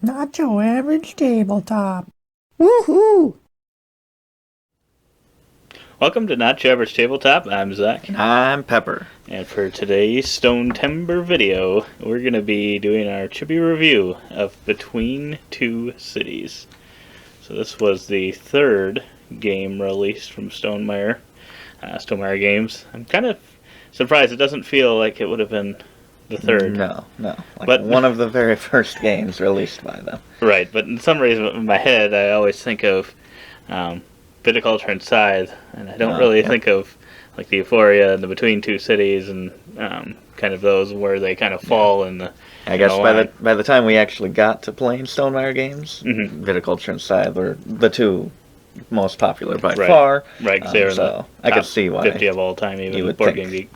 Not your average tabletop. Woohoo! Welcome to Not Your Average Tabletop. I'm Zach. And I'm Pepper. And for today's Stonemaier video, we're going to be doing our CHIPPI review of Between Two Cities. So this was the third game released from Stonemaier Games. I'm kind of surprised it doesn't feel like it would have been the third. No. But one of the very first games released by them. Right, but in some reason in my head I always think of Viticulture and Scythe, and I don't really think of like the Euphoria and the Between Two Cities and kind of those where they kind of fall in the. I guess by the time we actually got to playing Stonemaier Games, Viticulture and Scythe were the two most popular by far. Right, because they were so I could see why 50 of all time, even with Board Game Geek.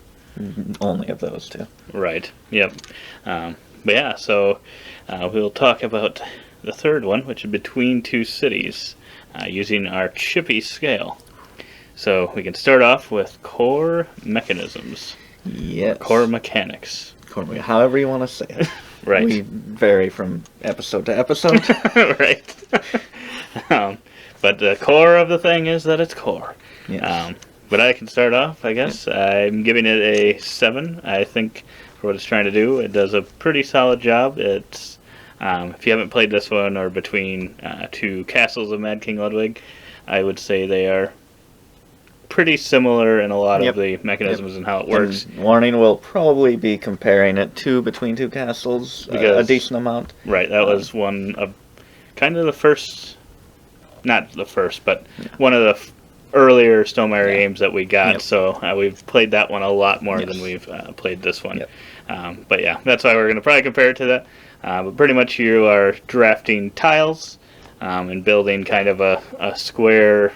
Only of those two. Right. Yep. But yeah, so we'll talk about the third one, which is Between Two Cities, using our CHIPPI scale. So we can start off with core mechanisms. Yes. Core mechanics. However you want to say it. Right. We vary from episode to episode. Right. But the core of the thing is that it's core. Yes. But I can start off, I guess. I'm giving it a 7. I think for what it's trying to do, it does a pretty solid job. It's if you haven't played this one or Between Two Castles of Mad King Ludwig, I would say they are pretty similar in a lot of the mechanisms and how it works. And warning, we'll probably be comparing it to Between Two Castles a decent amount. Right, that was one of kind of the first, not the first, but one of the earlier Stonemaier games that we got, so we've played that one a lot more than we've played this one. But yeah, that's why we're going to probably compare it to that. But pretty much you are drafting tiles and building kind of a square,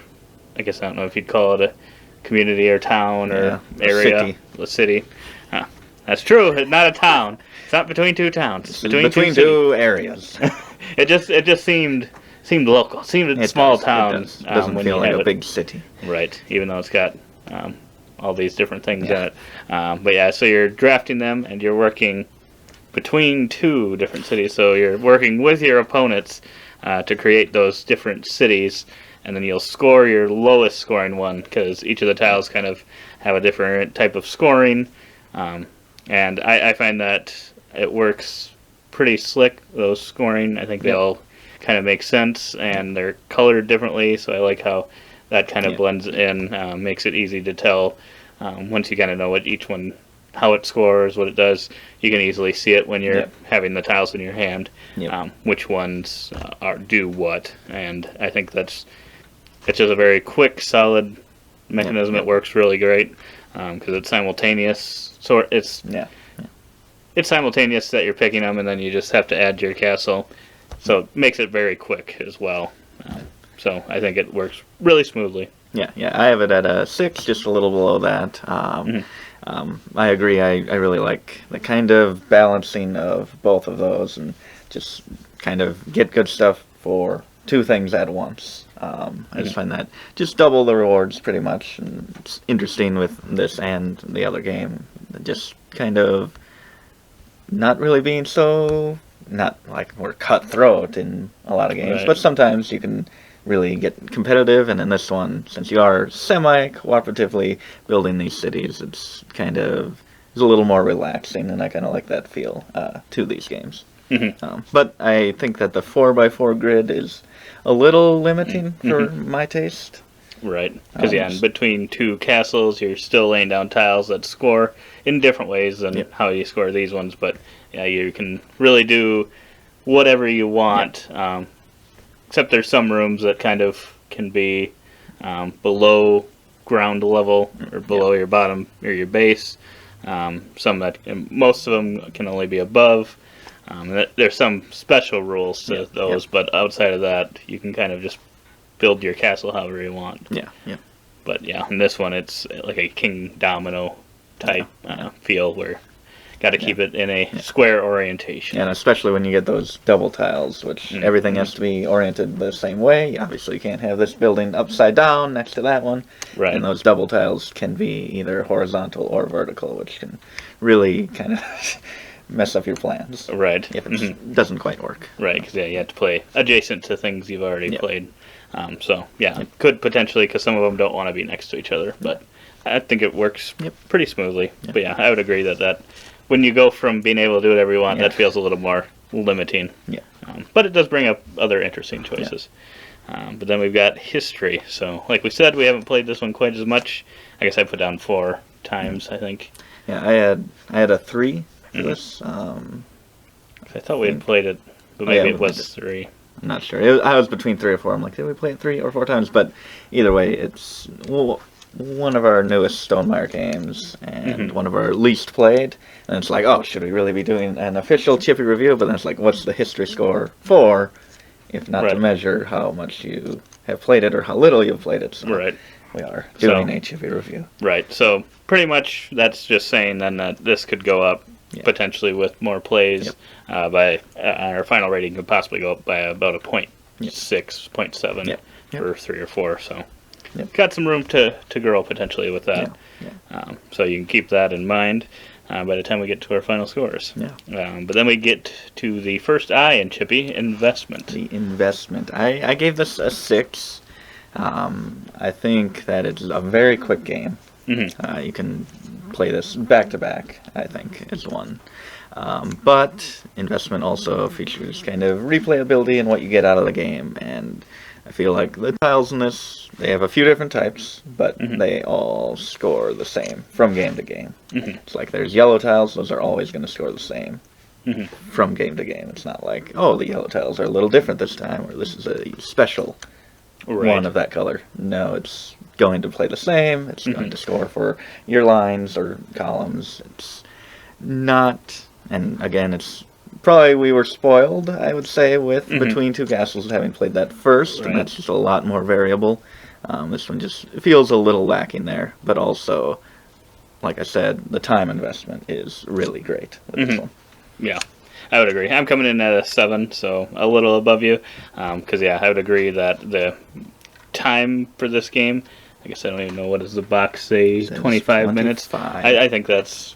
I guess I don't know if you'd call it a community or town or area. A city. That's true, it's not a town. It's not between two towns. It's between two areas. It just seemed local. It seemed a small town. It doesn't feel like a big city. Right, even though it's got all these different things in it. But yeah, so you're drafting them and you're working between two different cities. So you're working with your opponents to create those different cities, and then you'll score your lowest scoring one because each of the tiles kind of have a different type of scoring. And I find that it works pretty slick, those scoring. I think they all kind of make sense, and they're colored differently, so I like how that kind of blends in, makes it easy to tell. Once you kind of know what each one, how it scores, what it does, you can easily see it when you're having the tiles in your hand, which ones do what, and I think it's just a very quick, solid mechanism. It works really great because it's simultaneous. So it's simultaneous that you're picking them, and then you just have to add your castle. So it makes it very quick as well. So I think it works really smoothly. Yeah, I have it at a 6, just a little below that. I agree. I really like the kind of balancing of both of those, and just kind of get good stuff for two things at once. I just find that just double the rewards pretty much. And it's interesting with this and the other game, just kind of not really being so, not like we're cutthroat in a lot of games, but sometimes you can really get competitive, and in this one, since you are semi-cooperatively building these cities, it's kind of a little more relaxing, and I kind of like that feel to these games. But I think that the 4x4 grid is a little limiting for my taste. Right, because in Between Two Castles, you're still laying down tiles that score in different ways than how you score these ones, but yeah, you can really do whatever you want. Except there's some rooms that kind of can be below ground level or below your bottom or your base. Some that most of them can only be above. There's some special rules to those, but outside of that, you can kind of just build your castle however you want. But yeah, in this one, it's like a king domino type feel where got to keep it in a square orientation. And especially when you get those double tiles, which everything has to be oriented the same way. Obviously, you can't have this building upside down next to that one. Right. And those double tiles can be either horizontal or vertical, which can really kind of mess up your plans. Right. If it doesn't quite work. Right, because you have to play adjacent to things you've already played. So, it could potentially, because some of them don't want to be next to each other, but I think it works pretty smoothly. But I would agree that when you go from being able to do whatever you want, that feels a little more limiting. Yeah. But it does bring up other interesting choices. But then we've got history. So, like we said, we haven't played this one quite as much. I guess I put down 4 times, I think. Yeah, I had a 3 for this. I thought we had played it, but maybe it was 3. I'm not sure. I was between 3 or 4. I'm like, did we play it 3 or 4 times? But either way, it's one of our newest Stonemaier games and one of our least played. And it's like, oh, should we really be doing an official CHIPPI review? But then it's like, what's the history score for, if not to measure how much you have played it or how little you've played it? So we are doing a CHIPPI review. Right. So pretty much that's just saying then that this could go up potentially with more plays. By our final rating could possibly go up by about a 0.6, 0.7 for 3 or 4. So got some room to grow potentially with that. So you can keep that in mind by the time we get to our final scores. But then we get to the first I in CHIPPI, investment. The investment. I gave this a 6. I think that it's a very quick game. You can play this back to back, I think, is one. But investment also features kind of replayability and what you get out of the game. And I feel like the tiles in this, they have a few different types, but they all score the same from game to game. It's like there's yellow tiles, those are always going to score the same from game to game. It's not like, oh, the yellow tiles are a little different this time, or this is a special one of that color. No, it's going to play the same. It's going to score for your lines or columns. It's not, and again, it's probably we were spoiled, I would say, with Between Two Castles having played that first, and that's just a lot more variable. This one just feels a little lacking there, but also, like I said, the time investment is really great with this one. Yeah, I would agree. I'm coming in at a 7, so a little above you, because I would agree that the time for this game, I guess I don't even know, what does the box say, 25 minutes? I think that's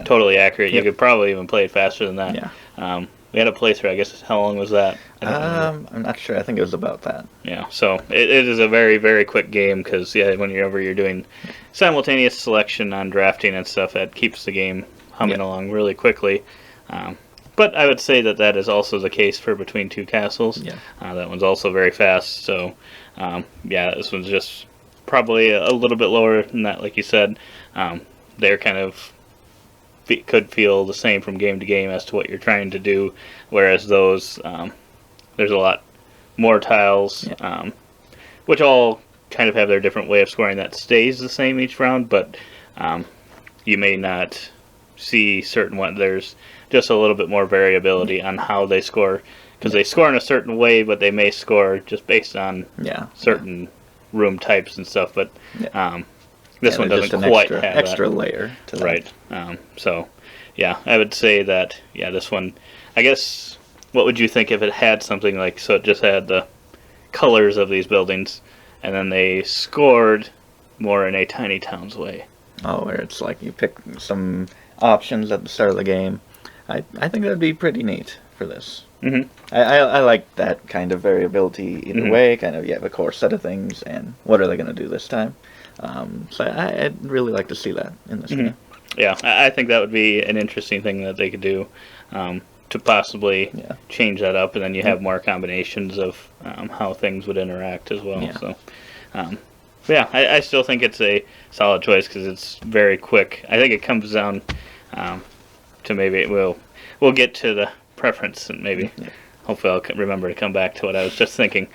totally accurate. You could probably even play it faster than that. We had a playthrough, I guess. How long was that? I'm not sure. I think it was about that. Yeah, so it is a very, very quick game because, whenever you're doing simultaneous selection on drafting and stuff, that keeps the game humming along really quickly. But I would say that is also the case for Between Two Castles. That one's also very fast. So, this one's just probably a little bit lower than that, like you said. They're kind of could feel the same from game to game as to what you're trying to do, whereas those, there's a lot more tiles, which all kind of have their different way of scoring that stays the same each round, but you may not see certain ones. There's just a little bit more variability on how they score, because they score in a certain way, but they may score just based on certain room types and stuff, but this one doesn't quite have extra that layer to that. So, I would say that, this one, I guess, what would you think if it had something like, so it just had the colors of these buildings, and then they scored more in a Tiny Towns way? Oh, where it's like you pick some options at the start of the game. I think that would be pretty neat for this. I like that kind of variability either way, kind of you have a core set of things, and what are they going to do this time? So I'd really like to see that in this game. Yeah, I think that would be an interesting thing that they could do, to possibly change that up, and then you have more combinations of how things would interact as well. So, I still think it's a solid choice because it's very quick. I think it comes down to maybe we'll get to the preference, and maybe hopefully I'll remember to come back to what I was just thinking.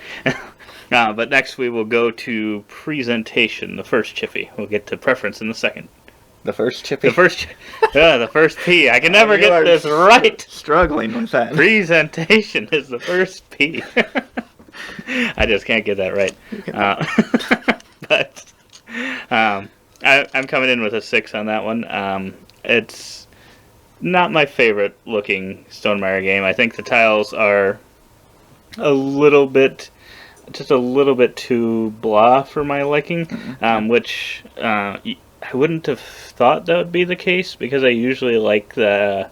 But next we will go to presentation, the first CHIPPI. We'll get to preference in the second. The first CHIPPI? The first P. I can never get this right. Struggling with that. Presentation is the first P. I just can't get that right. But I'm coming in with a 6 on that one. It's not my favorite looking Stonemaier game. I think the tiles are just a little bit too blah for my liking, which I wouldn't have thought that would be the case, because I usually like the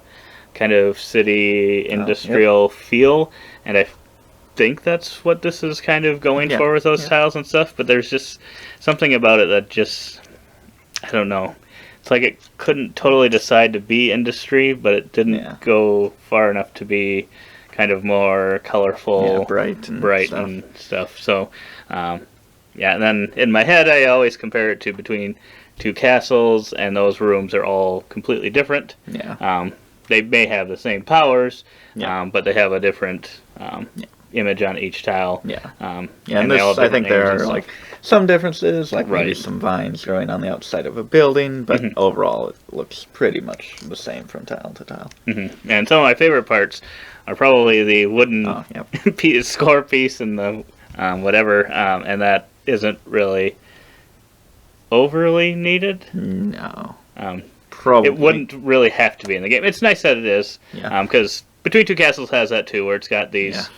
kind of city industrial feel, and I think that's what this is kind of going for with those tiles and stuff. But there's just something about it that just, I don't know. It's like it couldn't totally decide to be industry, but it didn't go far enough to be kind of more colorful, bright and stuff. So, and then in my head, I always compare it to between two castles, and those rooms are all completely different. They may have the same powers, but they have a different image on each tile. And this, I think there are like some differences, like maybe some vines growing on the outside of a building, but overall it looks pretty much the same from tile to tile. And some of my favorite parts are probably the wooden score piece and the whatever, and that isn't really overly needed. No. Probably. It wouldn't really have to be in the game. It's nice that it is, because Between Two Castles has that too, where it's got these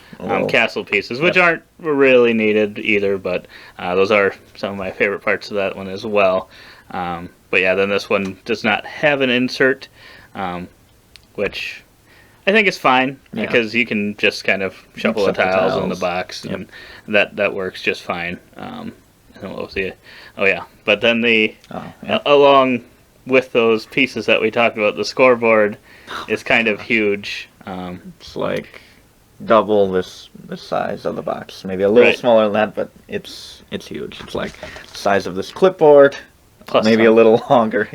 castle pieces, which aren't really needed either, but those are some of my favorite parts of that one as well. But yeah, then this one does not have an insert, which I think is fine, because you can just kind of shuffle the tiles in the box, and that works just fine. And what was the... Oh yeah, but then along with those pieces that we talked about, the scoreboard is kind of huge. It's like double this size of the box, maybe a little smaller than that, but it's huge. It's like the size of this clipboard, plus maybe a little longer.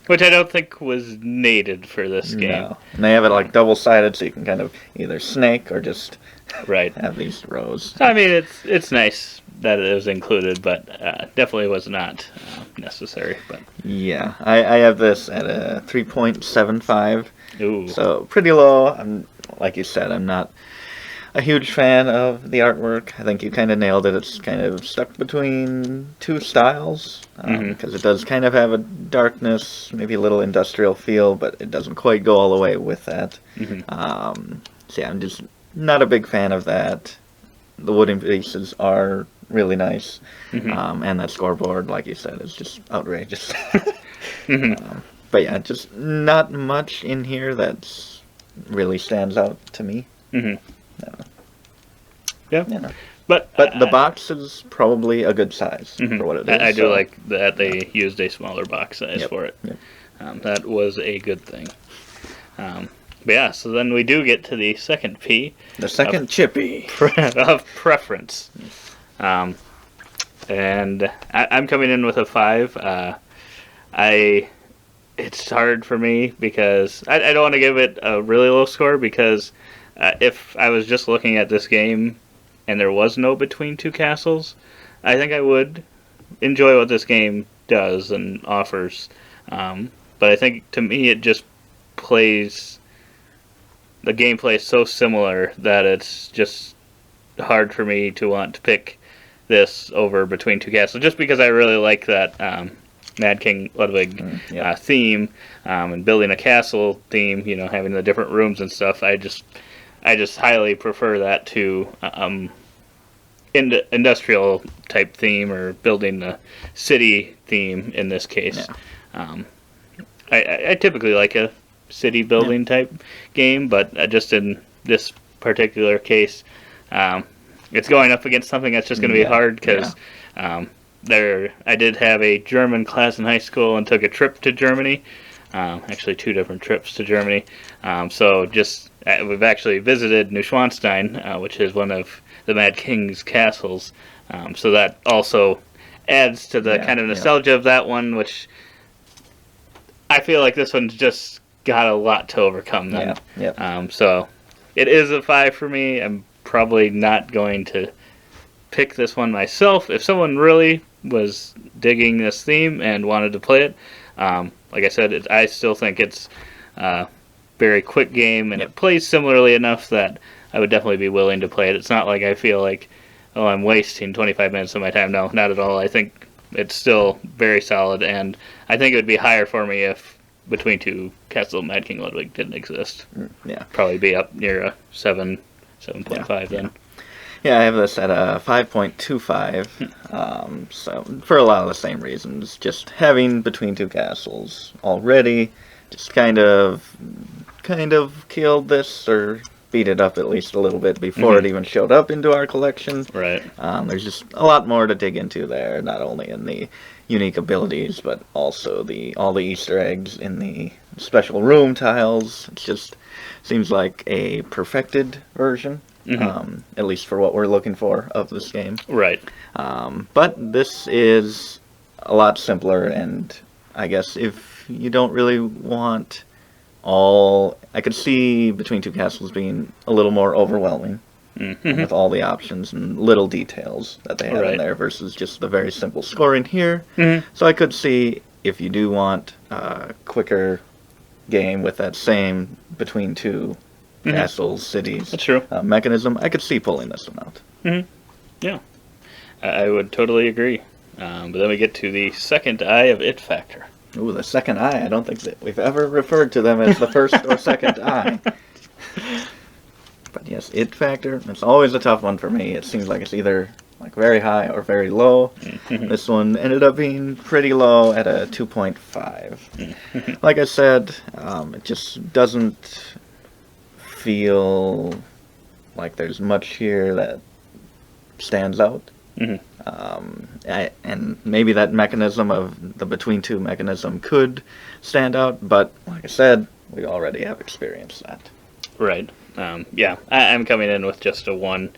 Which I don't think was needed for this game. No. And they have it like double-sided, so you can kind of either snake or just have these rows. So, I mean, it's nice that it was included, but definitely was not necessary. But yeah, I have this at a 3.75. Ooh. So pretty low. Like you said, I'm not a huge fan of the artwork. I think you kind of nailed it. It's kind of stuck between two styles, because it does kind of have a darkness, maybe a little industrial feel, but it doesn't quite go all the way with that. So yeah, I'm just not a big fan of that. The wooden pieces are really nice, and that scoreboard, like you said, is just outrageous. But yeah, just not much in here that really stands out to me. But the box is probably a good size for what it is. I do like that they used a smaller box size for it. That was a good thing. But yeah, so then we do get to the second P. The second CHIPPI. Of preference. And I'm coming in with a 5. It's hard for me because I don't want to give it a really low score, because if I was just looking at this game and there was no Between Two Castles, I think I would enjoy what this game does and offers. But I think to me it just plays... The gameplay is so similar that it's just hard for me to want to pick this over Between Two Castles, just because I really like that Mad King Ludwig theme, and building a castle theme, having the different rooms and stuff. I just highly prefer that to industrial type theme, or building the city theme in this case. I typically like a city building type game, but just in this particular case, it's going up against something that's just going to be hard, because I did have a German class in high school and took a trip to Germany, actually 2 different trips to Germany. So we've actually visited Neuschwanstein, which is one of the Mad King's castles. So that also adds to the kind of nostalgia of that one, which I feel like this one's just got a lot to overcome then. So it is a 5 for me. I'm probably not going to pick this one myself. If someone really was digging this theme and wanted to play it, like I said, I still think it's a very quick game, and it plays similarly enough that I would definitely be willing to play it. It's not like I feel like, oh, I'm wasting 25 minutes of my time. No, not at all. I think it's still very solid, and I think it would be higher for me if Between Two Castles Mad King Ludwig didn't exist. Probably be up near a 7.5 then. Yeah, I have this at a 5.25. So for a lot of the same reasons, just having Between Two Castles already just kind of kind of killed this, or beat it up at least a little bit before it even showed up into our collection. Right. There's just a lot more to dig into there, not only in the unique abilities, but also all the Easter eggs in the special room tiles. It just seems like a perfected version, at least for what we're looking for of this game. Right. But this is a lot simpler, and I guess if you don't really want I could see Between Two Castles being a little more overwhelming with all the options and little details that they have in there versus just the very simple scoring here. So I could see if you do want a quicker game with that same Between Two Castles, cities That's true. Mechanism, I could see pulling this one out. Yeah. I would totally agree. But then we get to the second eye of It Factor. Ooh, the second eye. I don't think that we've ever referred to them as the first or second eye. But yes, It Factor, it's always a tough one for me. It seems like it's either like very high or very low. This one ended up being pretty low at a 2.5. Like I said, it just doesn't feel like there's much here that stands out. And maybe that mechanism of the Between Two mechanism could stand out, but like I said, we already have experienced that. Right. Yeah, I'm coming in with just a 1,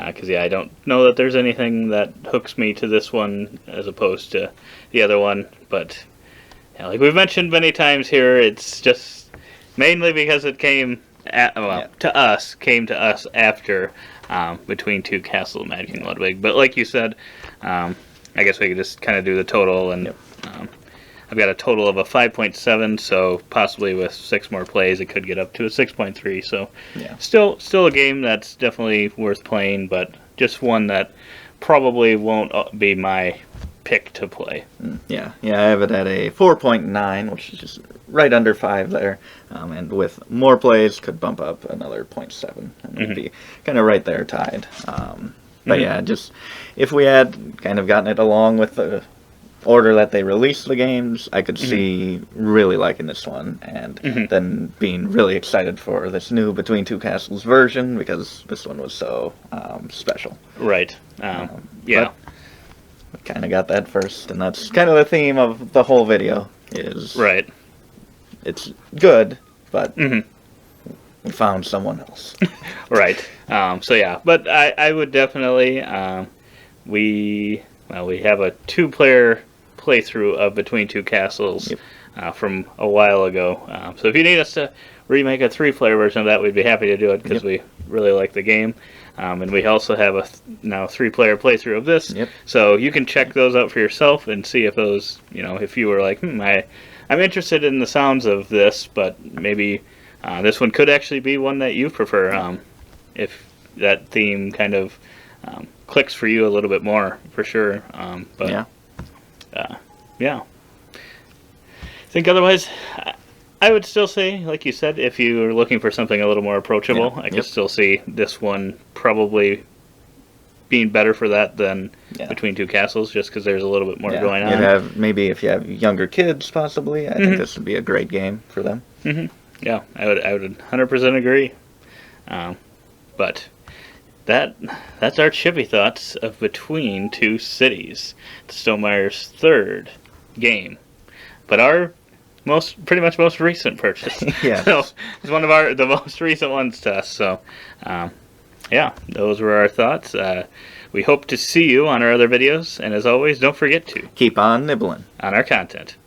because I don't know that there's anything that hooks me to this one as opposed to the other one. But like we've mentioned many times here, it's just mainly because it came to us after Between Two Castles, Magic and Ludwig. But like you said, I guess we could just kind of do the total, and I've got a total of a 5.7, so possibly with 6 more plays it could get up to a 6.3. So still a game that's definitely worth playing, but just one that probably won't be my pick to play. Yeah, I have it at a 4.9, which is just right under 5 there, and with more plays could bump up another 0.7, and it'd be kind of right there tied. But yeah, just if we had kind of gotten it along with the order that they released the games, I could see really liking this one, and then being really excited for this new Between Two Castles version, because this one was so special. Right. Yeah. We kind of got that first, and that's kind of the theme of the whole video. Is it's good, but we found someone else. Right. So yeah, but I would definitely we have a 2-player playthrough of Between Two Castles from a while ago. So if you need us to remake a 3-player version of that, we'd be happy to do it, because we really like the game. And we also have a now 3-player playthrough of this. So you can check those out for yourself and see if those, if you were like, I'm interested in the sounds of this, but maybe this one could actually be one that you prefer, if that theme kind of clicks for you a little bit more, for sure. I think otherwise, I would still say, like you said, if you were looking for something a little more approachable, I could still see this one probably being better for that than Between Two Castles, just because there's a little bit more going on. Maybe if you have younger kids, possibly, I think this would be a great game for them. Yeah, I would 100% agree. But that's our chippy thoughts of Between Two Cities, Stonemeier's third game, but our pretty much most recent purchase. So it's one of the most recent ones to us. So those were our thoughts. We hope to see you on our other videos, and as always, don't forget to keep on nibbling on our content.